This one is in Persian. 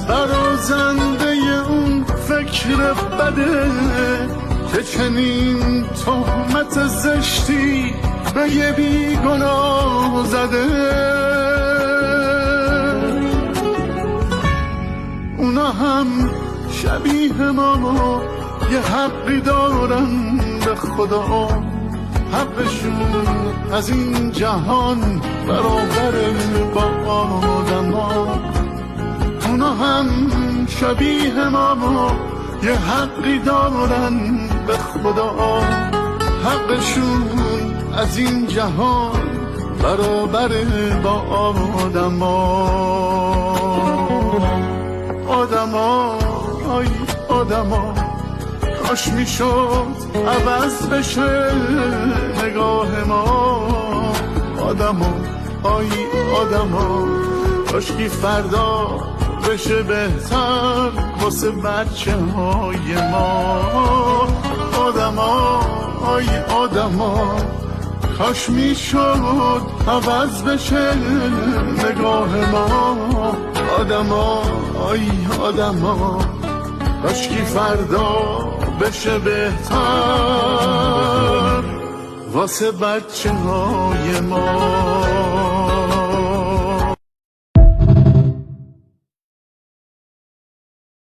برازنده اون فکر بده که چنین تهمت زشتی به یه بیگناه زده. اونا هم شبیه ما یه حقی دارن به خدا، حقشون از این جهان برابر با آدم ها. اونا هم شبیه ما یه حقی دارن به خدا، حقشون از این جهان برابر با آدم ها. آدم ها، آی آدم ها، کاش میشد عوض بشه نگاه ما. آدم ها، آی آدم ها، کاشکی فردا بشه بهتر واسه بچه های ما. آدم ها، آی آدم ها، کاش میشد عوض بشه نگاه ما. آدم ها، آی آدم ها، کاشکی فردا بشه بهتر واسه بچه های ما.